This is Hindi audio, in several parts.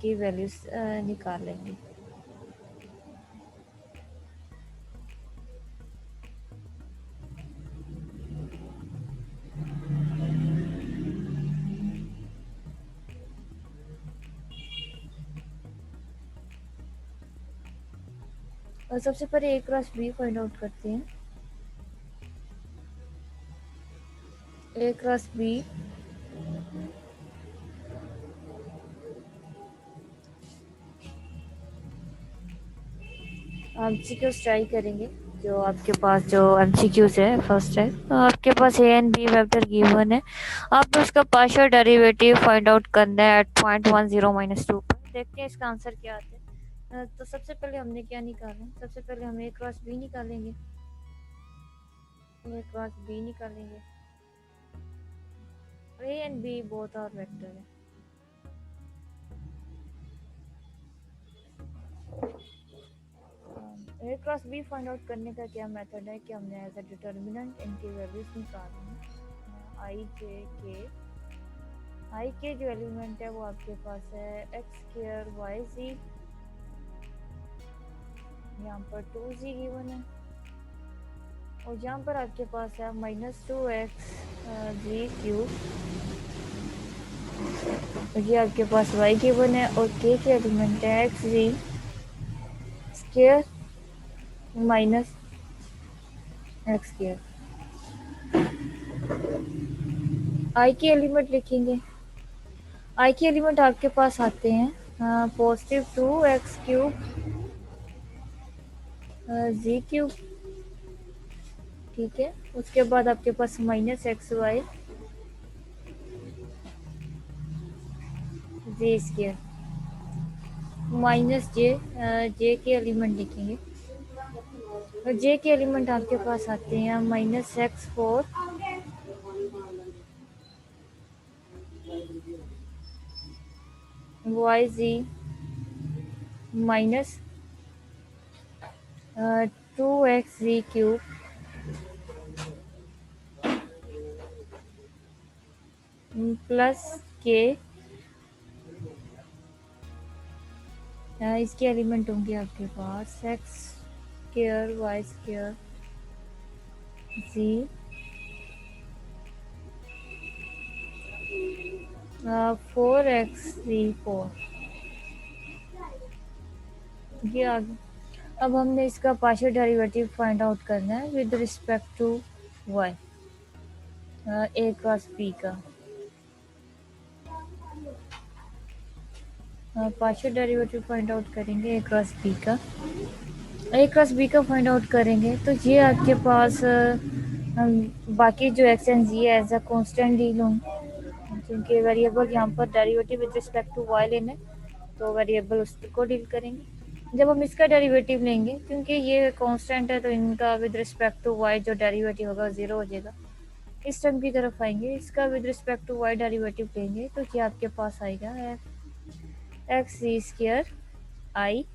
की वैल्यूज निकाल लेंगे। और सबसे पहले ए क्रॉस बी फाइंड आउट करते हैं। ए क्रॉस बी एमसीक्यूज ट्राई करेंगे। जो आपके पास जो एमसीक्यूज है फर्स्ट है, तो आपके पास A and B vector given है। आपको उसका पार्शियल डेरिवेटिव फाइंड आउट करना है एट पॉइंट 10 माइनस 2 पर। देखते हैं इसका आंसर क्या आता है। तो सबसे पहले हमने क्या निकाला, सबसे पहले हम ए क्रॉस बी निकालेंगे। ए क्रॉस बी निकालेंगे। A and B both are vector है। A cross B find out करने का क्या मेथड है कि हमने एज अ डिटर्मिनेंट इनकी वैल्यूज निकालनी है। आई के जो एलिमेंट है वो आपके पास है एक्स स्क्वायर वाई जी, यहाँ पर 2z गिवन है। और यहाँ पर आपके पास है -2x जी क्यूब, ये आपके पास y गिवन है। और k के एलिमेंट है x g square minus x square. आई के एलिमेंट लिखेंगे। आई के एलिमेंट आपके पास आते हैं +2x क्यूब जी क्यूब, ठीक है। उसके बाद आपके पास -xy जी स्क्वायर माइनस जे के एलिमेंट लिखेंगे। और जे के एलिमेंट आपके पास आते हैं -x4 वाई जी माइनस 2x जी क्यूब प्लस के, इसके एलिमेंट होंगे आपके पास एक्स स्क्वायर वाई स्क्वायर जी 4x4 ये आ गया। अब हमने इसका पार्शियल डेरिवेटिव फाइंड आउट करना है with respect to y, A cross B का। पार्शियल डेरिवेटिव फाइंड आउट करेंगे ए क्रॉस बी का। ए क्रॉस बी का फाइंड आउट करेंगे तो ये आपके पास बाकी जो एक्स एंड जी है एज अ कॉन्स्टेंट डील होंगे, क्योंकि वेरिएबल यहाँ पर derivative with respect to y लेने, तो वेरिएबल उसको डील करेंगे। जब हम इसका डेरिवेटिव लेंगे, क्योंकि ये कांस्टेंट है, तो इनका विद रिस्पेक्ट टू वाई जो डेरिवेटिव होगा 0 हो जाएगा। इस टर्म की तरफ आएंगे, इसका with respect to y derivative लेंगे तो ये आपके पास आएगा x g square i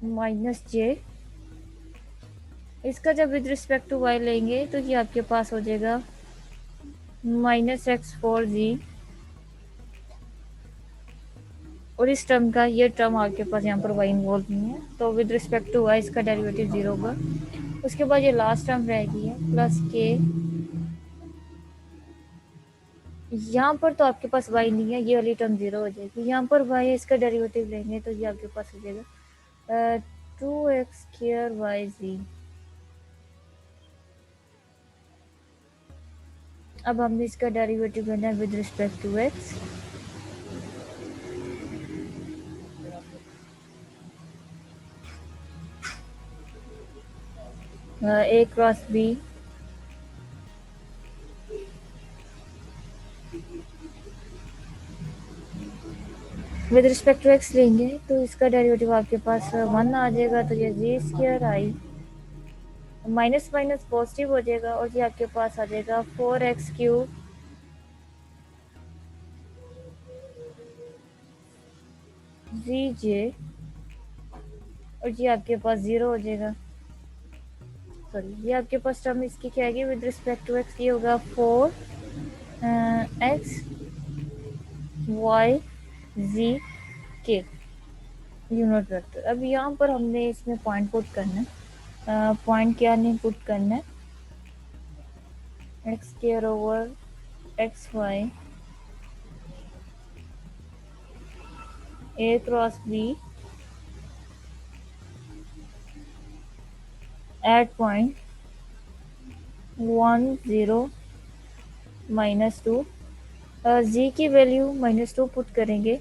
minus j. इसका जब विद रिस्पेक्ट टू वाई लेंगे तो ये आपके पास हो जाएगा -x4g। और इस टर्म का ये टर्म आपके पास यहाँ पर y इन्वॉल्व नहीं है, तो विद रिस्पेक्ट टू y इसका डेरिवेटिव 0 होगा। उसके बाद ये लास्ट टर्म रहेगी है प्लस के। यहाँ पर तो आपके पास y नहीं है, ये वाली टर्म 0 हो जाएगी। यहाँ पर y है, इसका डेरिवेटिव लेंगे तो ये आपके पास हो जाएगा 2x स्क्वायर वाई जी। अब हमने इसका डेरिवेटिव लेना है with respect to x। A cross B with respect to x लेंगे तो इसका डेरिवेटिव आपके पास 1 आ जाएगा, तो ये जी square i minus minus positive हो जाएगा और ये आपके पास आ जाएगा 4x क्यूब जी जे। और ये आपके पास 0 हो जाएगा। सॉरी, ये आपके पास टर्म इसकी क्या आएगी विद रिस्पेक्ट टू एक्स, ये होगा 4x वाई जी के यूनिट वेक्टर। अब यहाँ पर हमने इसमें पॉइंट पुट करना है। पॉइंट क्या नहीं पुट करना है, X square over X Y A cross B at point 1 0 -2। G की वैल्यू -2 पुट करेंगे।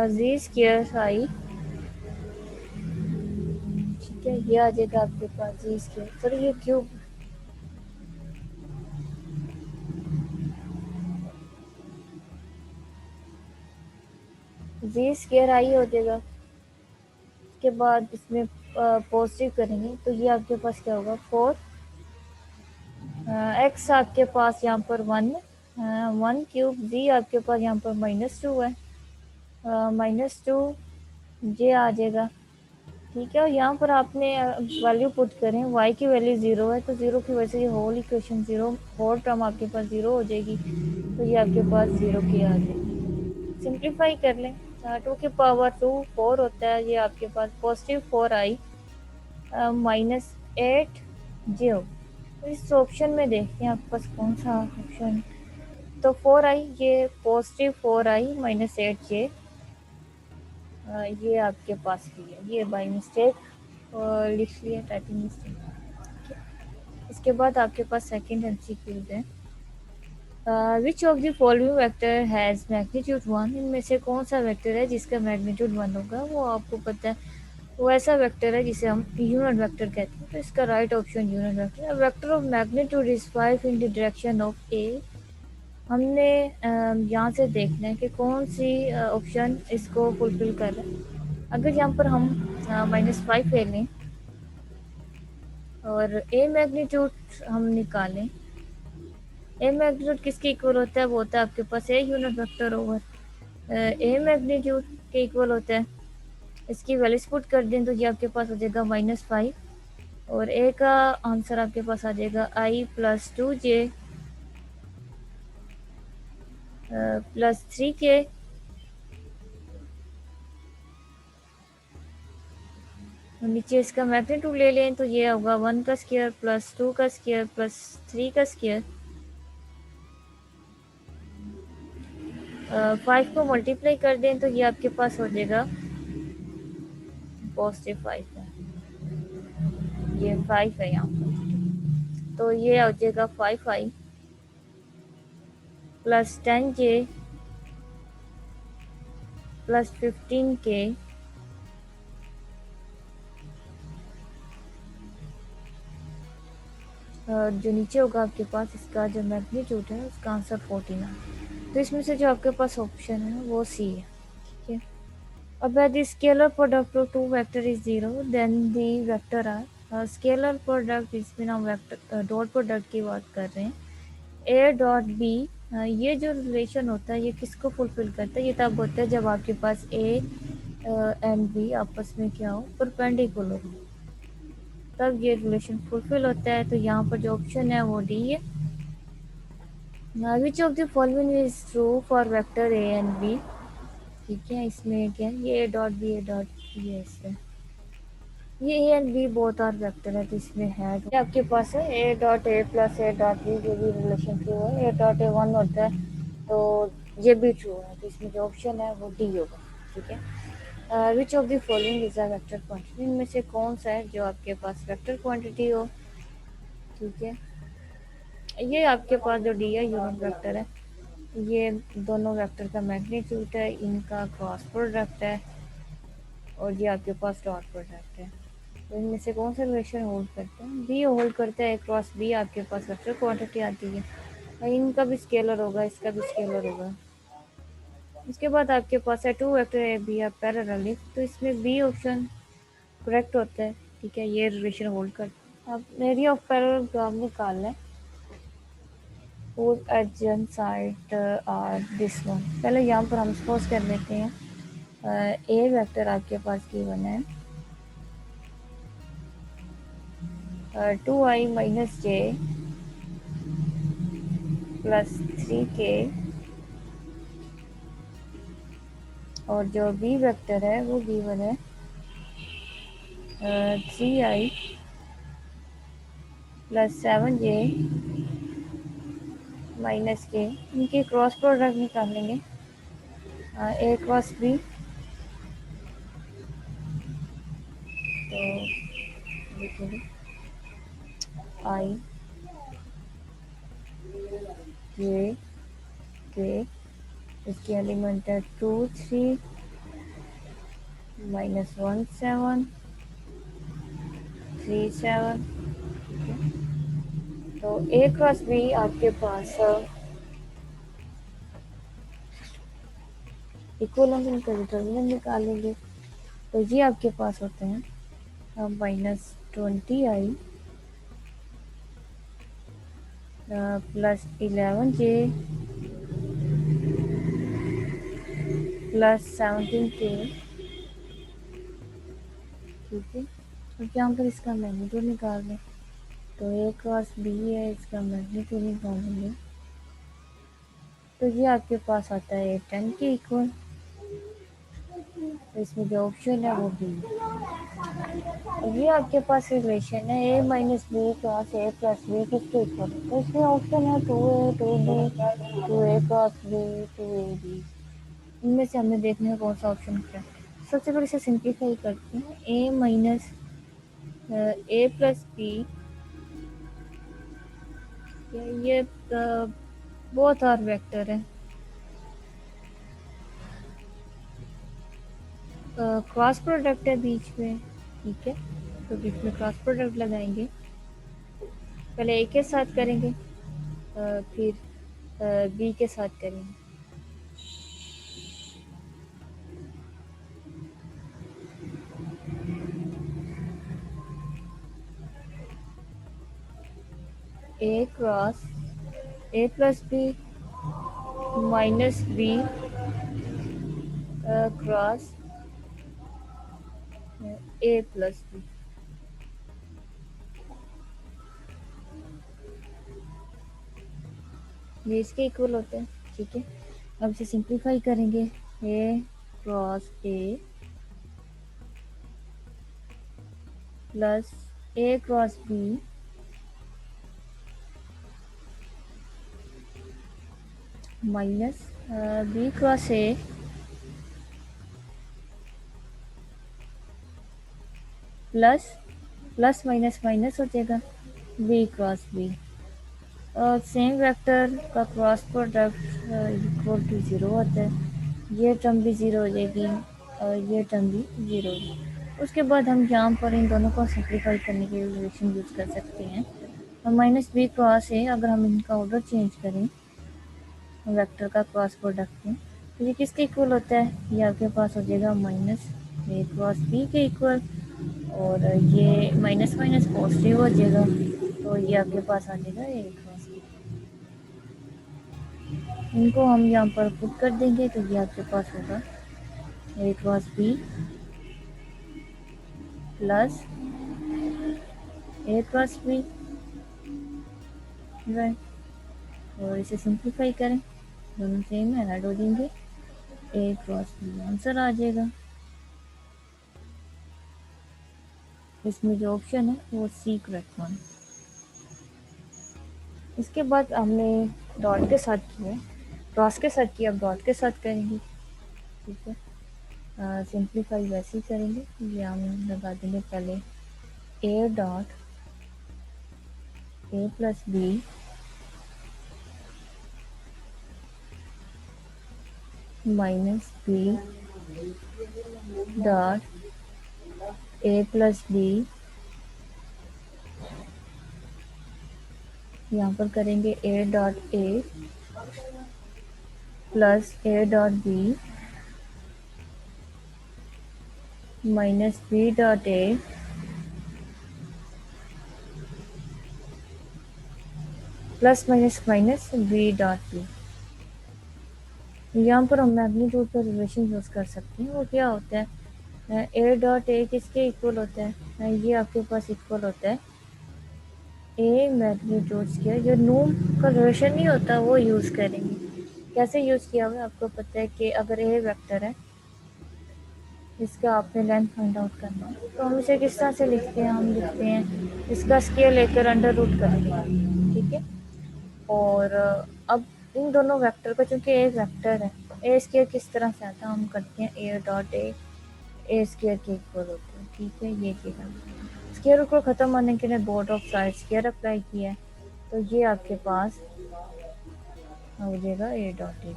जी स्क्वायर आई, ठीक है, ये आ जाएगा आपके पास जी स्क्वायर। सॉरी ये क्यूब, जी स्क्वायर आई हो जाएगा। उसके बाद इसमें पॉजिटिव करेंगे तो ये आपके पास क्या होगा, 4 एक्स आपके पास यहाँ पर 1 क्यूब जी आपके पास यहाँ पर -2 है, -2 ये आ जाएगा, ठीक है। और यहाँ पर आपने वैल्यू पुट करें, y की वैल्यू 0 है तो 0 की वजह से ये होल इक्वेशन 0, होल टर्म आपके पास 0 हो जाएगी, तो ये आपके पास 0 की आ जाएगी। सिंप्लीफाई कर लें, 2 की पावर 2 4 होता है, ये आपके पास +4i -8j। इस ऑप्शन में देखते हैं आपके पास कौन सा ऑप्शन। तो 4i, ये +4i -8j, ये आपके पास भी है, ये बाई मिस्टेक लिख लिया, टाइपिंग मिस्टेक। इसके बाद आपके पास सेकंड एमसीक्यूज है। Which of the following vector has magnitude 1, इनमें से कौन सा वेक्टर है जिसका मैग्नीट्यूड 1 होगा। वो आपको पता है, वो ऐसा वेक्टर है जिसे हम यूनिट वेक्टर कहते हैं, तो इसका राइट ऑप्शन यूनिट वेक्टर है। Vector of magnitude is 5 in the direction of A. हमने यहाँ से देखना है कि कौन सी ऑप्शन इसको फुलफिल कर रहा है। अगर यहाँ पर हम -5 ले लें और ए मैग्नीट्यूड हम निकालें, ए मैग्नीट्यूड किसके इक्वल होता है, वो होता है आपके पास a unit vector over A magnitude के इक्वल होता है। इसकी वैल्यूज पुट कर दें तो ये आपके पास हो जाएगा -5, और ए का आंसर आपके पास आ जाएगा i + 2j + 3k। नीचे इसका मैग्नीट्यूड ले लें तो ये होगा 1 का स्क्वायर + 2 का स्क्वायर + 3 का स्क्वायर। 5 को मल्टीप्लाई कर दें तो ये आपके पास हो जाएगा +5 है, ये 5 है यहाँ पर, तो ये हो जाएगा 5i + 10j + 15k जो नीचे होगा आपके पास, इसका जो मैग्नीट्यूड है उसका आंसर 14 है। तो इसमें से जो आपके पास ऑप्शन है वो सी है, ठीक है। अब यदि scalar product of two vector is 0 then the vector are scalar product, इसमें हम वेक्टर डॉट प्रोडक्ट की बात कर रहे हैं। ए डॉट बी, ये जो रिलेशन होता है ये किसको फुलफिल करता है, ये तब होता है जब आपके पास ए एंड बी आपस में क्या हो, परपेंडिकुलर हो, तब ये रिलेशन फुलफिल होता है। तो यहाँ पर जो ऑप्शन है वो डी है। Which of the following is true for vector A and B, ठीक है। इसमें क्या है, ये A dot B, A dot B है, इसमें ये A and B both are vector है, तो इसमें है ये आपके पास है A dot A + A dot B, ये भी रिलेशन ट्रू है। ए डॉट ए 1 होता है तो ये भी ट्रू है, तो इसमें जो ऑप्शन है वो डी होगा, ठीक है। Which of the following is a vector quantity, इनमें से कौन सा है जो आपके पास वेक्टर क्वांटिटी हो, ठीक है। ये आपके पास जो डी है यूनिट वेक्टर है, ये दोनों वेक्टर का मैग्नीट्यूड है, इनका क्रॉस प्रोडक्ट है, और ये आपके पास डॉट प्रोडक्ट है। तो इनमें से कौन सा रिलेशन होल्ड करता है, बी होल्ड करता है। क्रॉस बी आपके पास वेक्टर क्वांटिटी आती है, और इनका भी स्केलर होगा, इसका भी स्केलर होगा। उसके बाद आपके पास है two vector A B are parallel, तो इसमें बी ऑप्शन करेक्ट होता है, ठीक है, ये रिलेशन होल्ड करता है। अब एरिया ऑफ पैरेलल ग्राफ निकालना है, whose adjacent side are this one। पहले यहाँ पर हम सपोज कर लेते हैं ए वेक्टर आपके पास गिवन है 2i - j + 3k और जो बी वेक्टर है वो गिवन है 3i प्लस 7j माइनस के। इनके क्रॉस प्रोडक्ट निकालेंगे ए क्रॉस बी। तो लिखेंगे आई जे के, इसके एलिमेंट है 2 3 माइनस 1 7 3 7। तो ए क्रॉस बी आपके पास इक्वलेंस इनका डिटर्मिनेंट निकालेंगे। तो ये आपके पास होते हैं minus 20i plus 11j plus 17k। ठीक है, तो यहाँ पर इसका मैग्नीट्यूड निकाल दें। तो ए क्रॉस बी है, इसका मैग्नीट्यूड निकालेंगे तो ये आपके पास आता है 10 के इक्वल। तो इसमें जो ऑप्शन है वो बी। ये आपके पास रिलेशन है A minus B cross A plus B किसके इक्वल। तो इसमें ऑप्शन है 2a 2b 2a cross B 2ab। इनमें से हमें देखने का कौन सा ऑप्शन होता है। सबसे पहले इसे सिंप्लीफाई करते हैं। ए माइनस ए प्लस बी, ये बहुत आर वेक्टर है। क्रॉस प्रोडक्ट है बीच में। ठीक है, तो बीच में क्रॉस प्रोडक्ट लगाएंगे। पहले ए के साथ करेंगे फिर बी के साथ करेंगे। A cross A plus B minus B cross A plus B. ये इसके इक्वल होते हैं। ठीक है, अब इसे सिंप्लीफाई करेंगे। A cross A plus A cross B minus B cross A plus plus minus minus हो जाएगा B cross B. Same vector का क्रॉस प्रोडक्ट इक्वल टू 0 होता है। ये टर्म भी 0 हो जाएगी और ये टर्म भी 0 हो जाएगी। उसके बाद हम यहाँ पर इन दोनों को सिंप्लीफाई करने के लिए रिलेशन यूज़ कर सकते हैं। माइनस बी क्रॉस ए, अगर हम इनका ऑर्डर चेंज करें वेक्टर का क्रॉस प्रोडक्ट में, तो ये किसके इक्वल होता है। ये आपके पास हो जाएगा माइनस ए क्रॉस बी के इक्वल। और ये माइनस माइनस पॉजिटिव हो जाएगा, तो ये आपके पास आ जाएगा ए क्रॉस बी। इनको हम यहाँ पर पुट कर देंगे तो ये आपके पास होगा ए cross B plus A cross B, right. और इसे सिंप्लीफाई करें, दोनों सेम है, ऐड हो जाएंगे, ए क्रॉस बी आंसर आ जाएगा। इसमें जो ऑप्शन है वो सी करेक्ट वन। इसके बाद हमने डॉट के साथ किया, क्रॉस के साथ किया, अब डॉट के साथ करेंगे। ठीक है, सिंप्लीफाई वैसे ही करेंगे। ये हम लगा देंगे पहले A dot A plus B minus B dot A plus B. यहाँ पर करेंगे A dot A plus A dot B minus B dot A plus minus minus B dot B. यहाँ पर हम मैग्नीट्यूड पर रिलेशन यूज़ कर सकते हैं। वो क्या होता है, ए डॉट ए किसके इक्वल होता है, ये आपके पास इक्वल होता है ए मैग्नीट्यूड के। जो नूम का रिलेशन नहीं होता वो यूज़ करेंगे। कैसे यूज़ किया हुआ आपको पता है कि अगर ए वेक्टर है इसका आपने लेंथ फाइंड आउट करना है। तो हम इसे किस तरह से लिखते हैं, हम लिखते हैं इसका स्क्वायर लेकर अंडर रूट करेंगे, ठीक है। और अब इन दोनों वेक्टर का, चूंकि ए वेक्टर है, ए स्क्वायर किस तरह से आता है, हम करते हैं ए डॉट ए स्क्वायर के इक्वल होता है, ठीक है। ये चीज़ स्क्वायर को ख़त्म होने के लिए board of side square apply किया है, तो ये आपके पास हो जाएगा ए डॉट ए,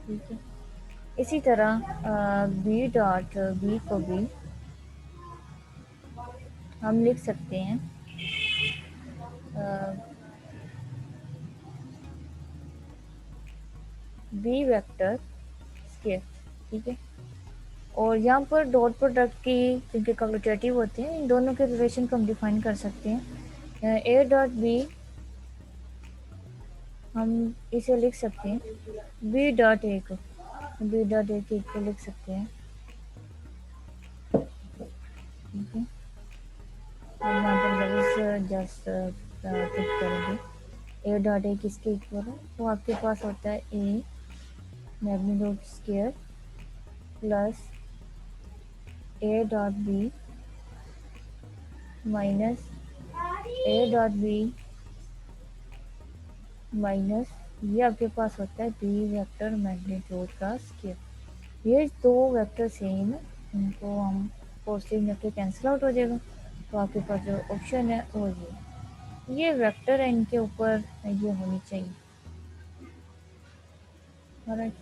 ठीक है। इसी तरह बी डॉट बी को भी हम लिख सकते हैं बी वेक्टर स्क्वायर, ठीक है। और यहाँ पर डॉट प्रोडक्ट की, क्योंकि कम्यूटेटिव होते हैं, इन दोनों के रिलेशन को हम डिफाइन कर सकते हैं। ए डॉट बी हम इसे लिख सकते हैं बी डॉट ए को, बी डॉट ए के इक्वल लिख सकते हैं, ठीक है। और यहाँ पर जस्ट टिक करेंगे ए डॉट ए किसके इक्वल है, तो आपके पास होता है A magnitude square plus A dot B minus A dot B minus ये आपके पास होता है बी वेक्टर मैग्नीट्यूड का स्क्वायर। ये दो वेक्टर सेम है, इनको हम पॉजिटिव लेके कैंसिल आउट हो जाएगा, तो आपके पास जो ऑप्शन है वो ये वेक्टर है, इनके ऊपर ये होनी चाहिए। ऑलराइट,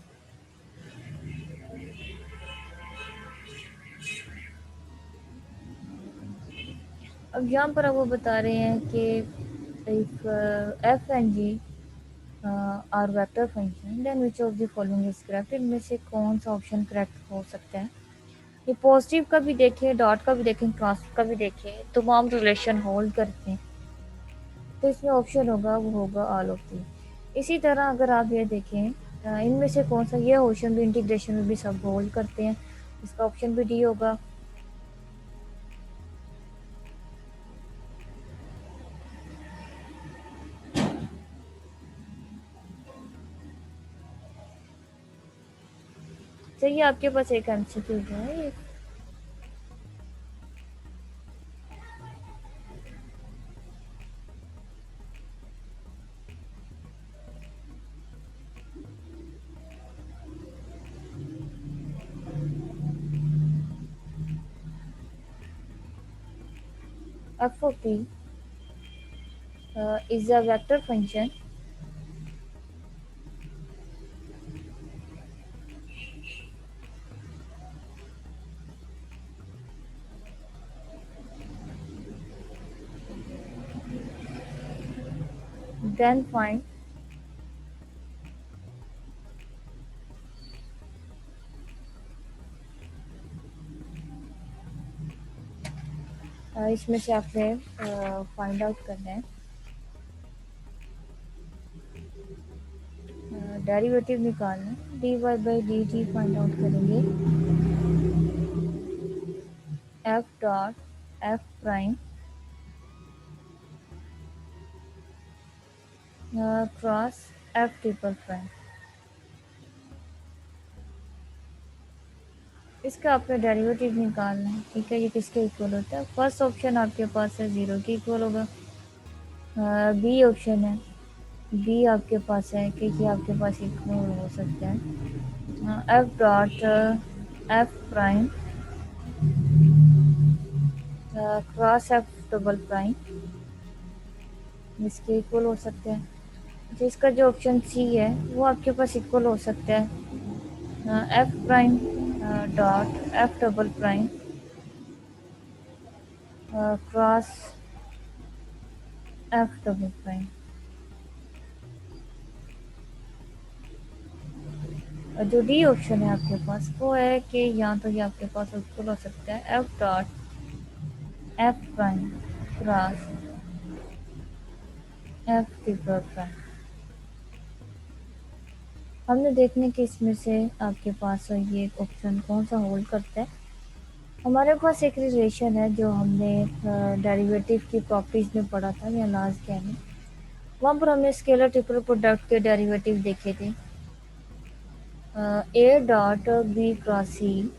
अब यहाँ पर वो बता रहे हैं कि if f and g are vector function then which of the following is correct, इनमें से कौन सा ऑप्शन करेक्ट हो सकता है। ये पॉजिटिव का भी देखें, डॉट का भी देखें, क्रॉस का भी देखें, तमाम रिलेशन होल्ड करते हैं, तो इसमें ऑप्शन होगा वो होगा ऑल ऑफ दी। इसी तरह अगर आप ये देखें इनमें से कौन सा, ये ऑप्शन भी इंटीग्रेशन में भी सब होल्ड करते हैं, इसका ऑप्शन भी डी होगा। चलिए आपके पास एक एमसीक्यू है ये, f of p is a vector function then find इसमें से आपने फाइंड आउट करना है डेरिवेटिव निकालना है, D Y by D T find out करेंगे F dot F prime cross F triple prime. इसका आपका डेरिवेटिव निकालना है, ठीक है। ये किसके इक्वल होता है, फर्स्ट ऑप्शन आपके पास है 0 के इक्वल होगा, बी ऑप्शन है, बी आपके पास है कि ये आपके पास इक्वल हो सकता है F dot F prime cross F double prime, इसके इक्वल हो सकता है। जिसका जो ऑप्शन सी है वो आपके पास इक्वल हो सकता है F prime dot F double prime cross F double prime. जो डी ऑप्शन है आपके पास वो है कि यहाँ तो ये आपके पास इक्वल हो सकता है F dot F prime cross F triple prime. हमने देखने कि इसमें से आपके पास ये ऑप्शन कौन सा होल्ड करता है। हमारे पास एक रिलेशन है जो हमने डेरिवेटिव की प्रॉपर्टीज में पढ़ा था या लास्ट क्या में, वहाँ पर हमने स्केलर ट्रिपल प्रोडक्ट के डेरिवेटिव देखे थे। ए डॉट बी क्रॉस सी,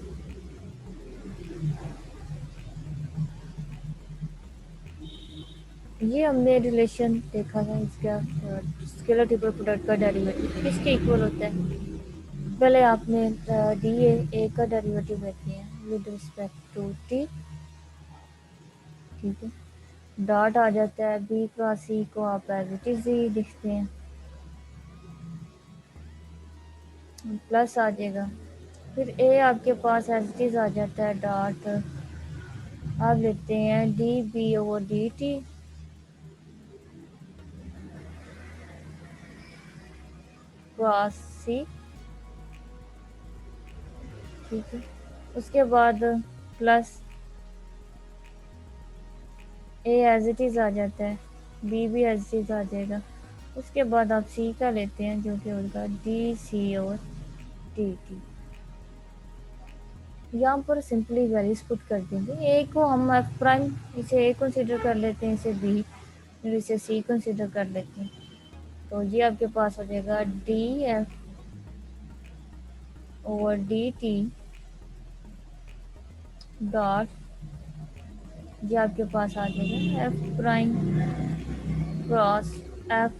ये हमने रिलेशन देखा था इसका, स्केलर ट्रिपल प्रोडक्ट का डेरिवेटिव किसके इक्वल होता है। पहले आपने डी ए का डेरिवेटिव लेते हैं विद रिस्पेक्ट टू टी, ठीक है। डॉट आ जाता है बी क्रॉस सी को आप एज इट इज ही लिखते हैं, प्लस आ जाएगा। फिर ए आपके पास एज इट इज आ जाता है, डॉट आप लेते हैं D B over D T cross C, ठीक है। उसके बाद plus A as it is आ जाता है, बी भी एज इट इज़ आ जाएगा। उसके बाद आप सी का लेते हैं जो कि होगा डी सी और डी टी। यहाँ पर सिंपली वैल्यूज पुट कर देंगे। ए को हम एफ प्राइम, इसे ए कंसिडर कर लेते हैं, इसे बी और इसे सी कंसिडर कर लेते हैं। तो ये आपके पास हो जाएगा D F over D T dot, ये आपके पास आ जाएगा एफ प्राइम क्रॉस एफ,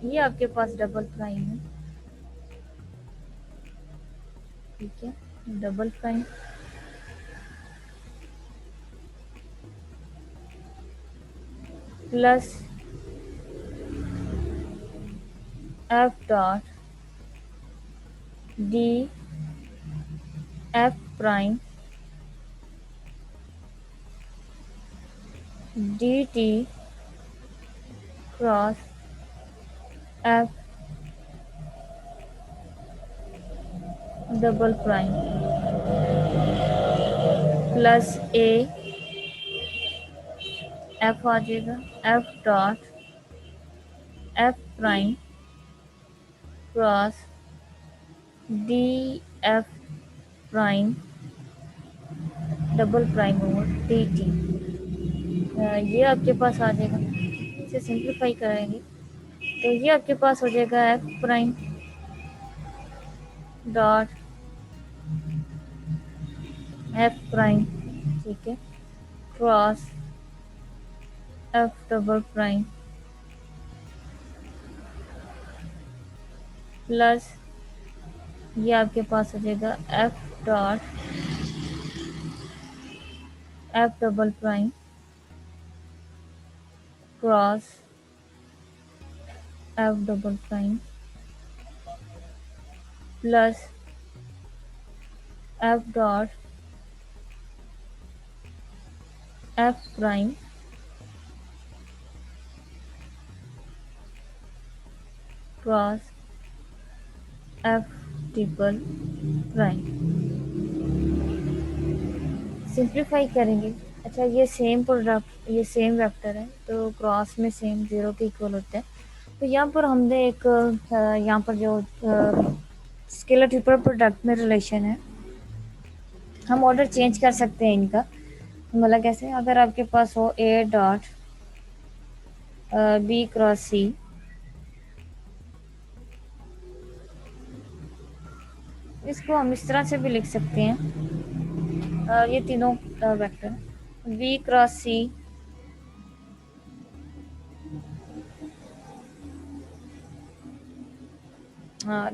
ये आपके पास डबल प्राइम है, ठीक है। Double prime plus F dot D F prime D T cross F double prime plus A F आ जाएगा, F dot F prime cross D F prime double prime over D T. ये आपके पास आ जाएगा, इसे सिंप्लीफाई करेंगे तो ये आपके पास हो जाएगा F prime dot F prime, ठीक है, cross F double prime plus ये आपके पास हो जाएगा F dot F double prime cross F double prime plus F dot F prime cross F triple prime. Simplify करेंगे, अच्छा ये सेम प्रोडक्ट, ये सेम वेक्टर है तो क्रॉस में सेम ज़ीरो के इक्वल होता है। तो यहाँ पर हमने एक यहाँ पर जो स्केलर ट्रिपल प्रोडक्ट में रिलेशन है, हम ऑर्डर चेंज कर सकते हैं इनका। मतलब कैसे, अगर आपके पास हो ए डॉट बी क्रॉस सी, इसको हम इस तरह से भी लिख सकते हैं, ये तीनों vector B cross C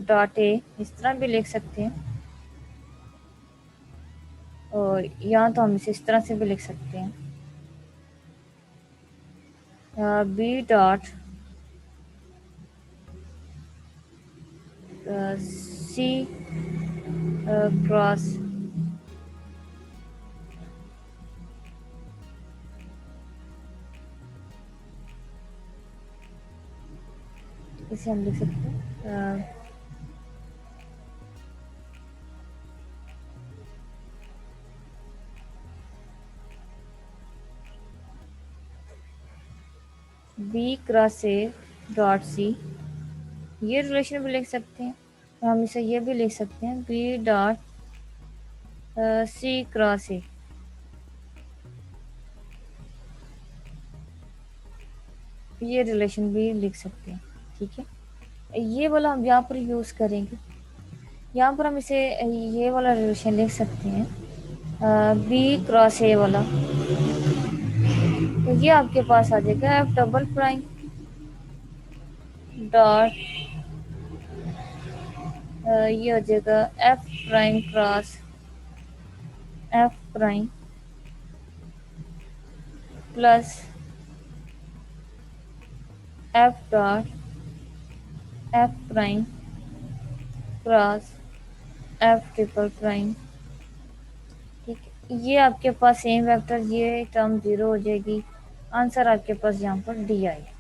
dot A, इस तरह भी लिख सकते हैं। और यहाँ तो हम इसे इस तरह से भी लिख सकते हैं, बी डॉट सी क्रॉस इसे हम लिख सकते हैं B cross A dot C, ये रिलेशन भी लिख सकते हैं। तो हम इसे ये भी लिख सकते हैं B dot C cross A, ये रिलेशन भी लिख सकते हैं। ठीक है, ये वाला हम यहाँ पर यूज़ करेंगे। यहाँ पर हम इसे ये वाला रिलेशन लिख सकते हैं, बी क्रॉस ए वाला। तो ये आपके पास आ जाएगा एफ डबल प्राइम डॉट, ये हो जाएगा F prime cross F prime plus F dot F prime cross F triple prime. ठीक है, ये आपके पास सेम वेक्टर, ये टर्म 0 हो जाएगी। आंसर आपके पास यहाँ पर डी आएगा।